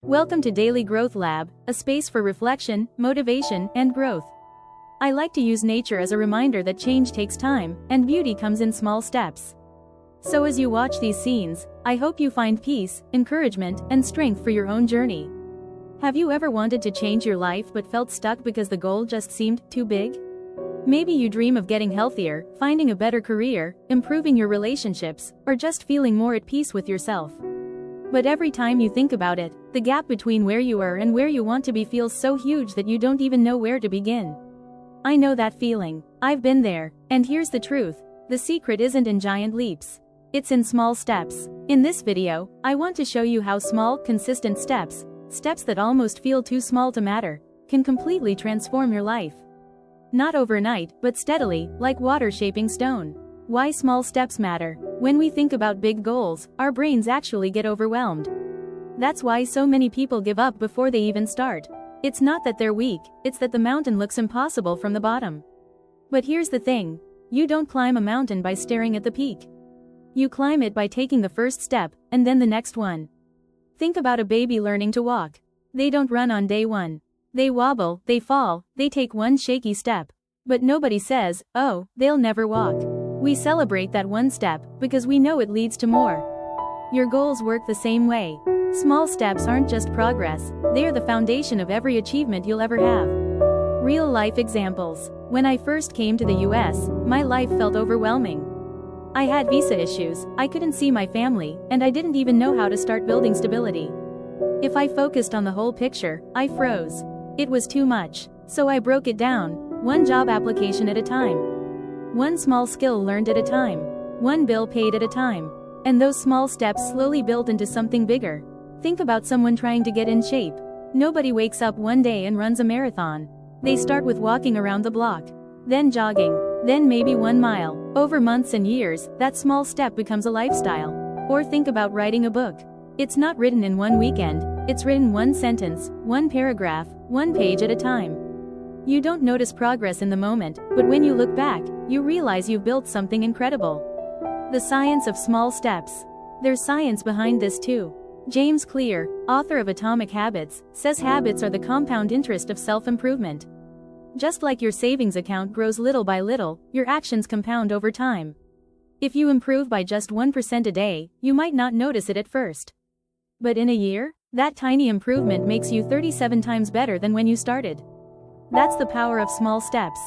Welcome to Daily Growth Lab, a space for reflection, motivation, and growth. I like to use nature as a reminder that change takes time, and beauty comes in small steps. So as you watch these scenes, I hope you find peace, encouragement, and strength for your own journey. Have you ever wanted to change your life but felt stuck because the goal just seemed too big? Maybe you dream of getting healthier, finding a better career, improving your relationships, or just feeling more at peace with yourself. But every time you think about it, the gap between where you are and where you want to be feels so huge that you don't even know where to begin. I know that feeling. I've been there, and here's the truth. The secret isn't in giant leaps. It's in small steps. In this video, I want to show you how small, consistent steps that almost feel too small to matter, can completely transform your life. Not overnight, but steadily, like water shaping stone. Why small steps matter. When we think about big goals, our brains actually get overwhelmed. That's why so many people give up before they even start. It's not that they're weak, it's that the mountain looks impossible from the bottom. But here's the thing. You don't climb a mountain by staring at the peak. You climb it by taking the first step, and then the next one. Think about a baby learning to walk. They don't run on day one. They wobble, they fall, they take one shaky step. But nobody says, oh, they'll never walk. We celebrate that one step, because we know it leads to more. Your goals work the same way. Small steps aren't just progress, they are the foundation of every achievement you'll ever have. Real-life examples. When I first came to the US, my life felt overwhelming. I had visa issues, I couldn't see my family, and I didn't even know how to start building stability. If I focused on the whole picture, I froze. It was too much. So I broke it down, one job application at a time. One small skill learned at a time. One bill paid at a time. And those small steps slowly built into something bigger. Think about someone trying to get in shape. Nobody wakes up one day and runs a marathon. They start with walking around the block. Then jogging. Then maybe 1 mile. Over months and years, that small step becomes a lifestyle. Or think about writing a book. It's not written in one weekend. It's written one sentence, one paragraph, one page at a time. You don't notice progress in the moment, but when you look back, you realize you've built something incredible. The science of small steps. There's science behind this too. James Clear, author of Atomic Habits, says habits are the compound interest of self-improvement. Just like your savings account grows little by little, your actions compound over time. If you improve by just 1% a day, you might not notice it at first. But in a year, that tiny improvement makes you 37 times better than when you started. That's the power of small steps.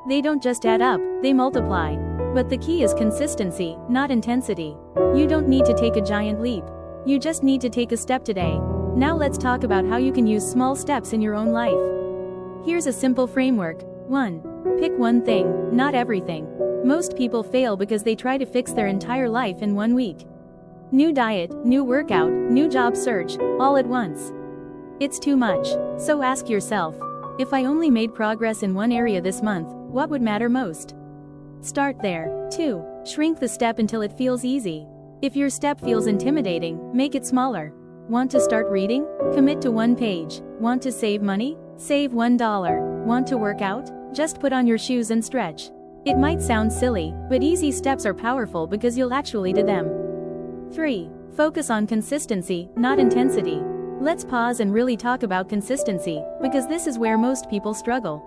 They don't just add up, they multiply. But the key is consistency, not intensity. You don't need to take a giant leap. You just need to take a step today. Now let's talk about how you can use small steps in your own life. Here's a simple framework. 1. Pick one thing, not everything. Most people fail because they try to fix their entire life in 1 week. New diet, new workout, new job search, all at once. It's too much. So ask yourself, if I only made progress in one area this month, what would matter most? Start there. 2. Shrink the step until it feels easy. If your step feels intimidating, make it smaller. Want to start reading? Commit to 1 page. Want to save money? Save $1. Want to work out? Just put on your shoes and stretch. It might sound silly, but easy steps are powerful because you'll actually do them. 3. Focus on consistency, not intensity. Let's pause and really talk about consistency, because this is where most people struggle.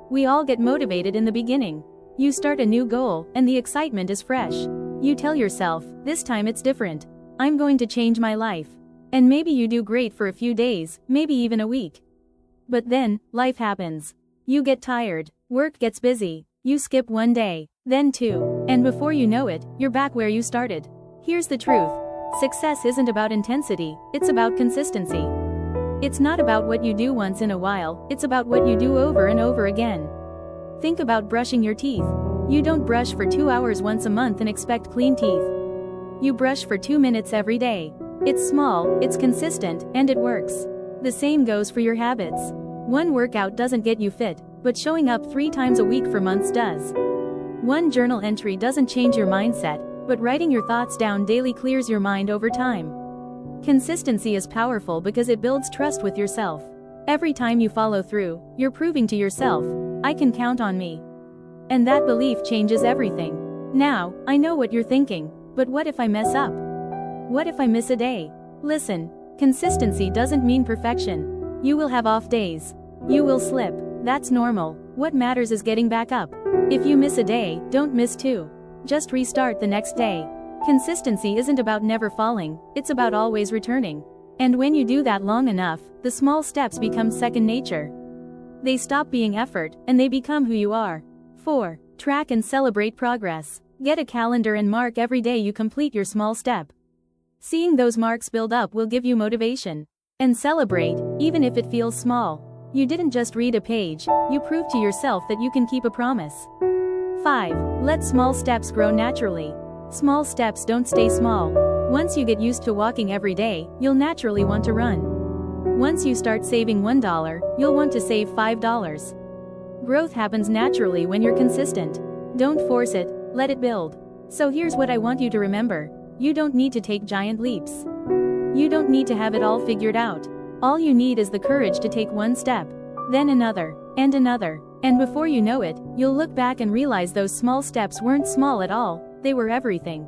We all get motivated in the beginning. You start a new goal, and the excitement is fresh. You tell yourself, this time it's different. I'm going to change my life. And maybe you do great for a few days, maybe even a week. But then, life happens. You get tired, work gets busy, you skip 1 day, then 2, and before you know it, you're back where you started. Here's the truth. Success isn't about intensity, it's about consistency. It's not about what you do once in a while, it's about what you do over and over again. Think about brushing your teeth. You don't brush for 2 hours once a month and expect clean teeth. You brush for 2 minutes every day. It's small, it's consistent, and it works. The same goes for your habits. One workout doesn't get you fit, but showing up 3 times a week for months does. One journal entry doesn't change your mindset, but writing your thoughts down daily clears your mind over time. Consistency is powerful because it builds trust with yourself. Every time you follow through, you're proving to yourself, I can count on me. And that belief changes everything. Now, I know what you're thinking, but what if I mess up? What if I miss a day? Listen, Consistency doesn't mean perfection. You will have off days. You will slip. That's normal. What matters is getting back up. If you miss a day, don't miss two. Just restart the next day. Consistency isn't about never falling, it's about always returning. And when you do that long enough, the small steps become second nature. They stop being effort, and they become who you are. 4. Track and celebrate progress. Get a calendar and mark every day you complete your small step. Seeing those marks build up will give you motivation. And celebrate, even if it feels small. You didn't just read a page, you proved to yourself that you can keep a promise. 5. Let small steps grow naturally. Small steps don't stay small. Once you get used to walking every day, you'll naturally want to run. Once you start saving $1, you'll want to save $5. Growth happens naturally when you're consistent. Don't force it, let it build. So here's what I want you to remember. You don't need to take giant leaps. You don't need to have it all figured out. All you need is the courage to take one step, then another, and before you know it, you'll look back and realize those small steps weren't small at all, they were everything.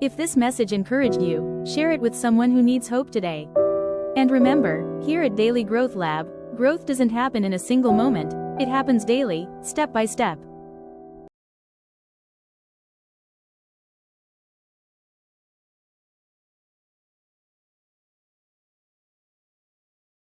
If this message encouraged you, share it with someone who needs hope today. And remember, here at Daily Growth Lab, growth doesn't happen in a single moment, it happens daily, step by step.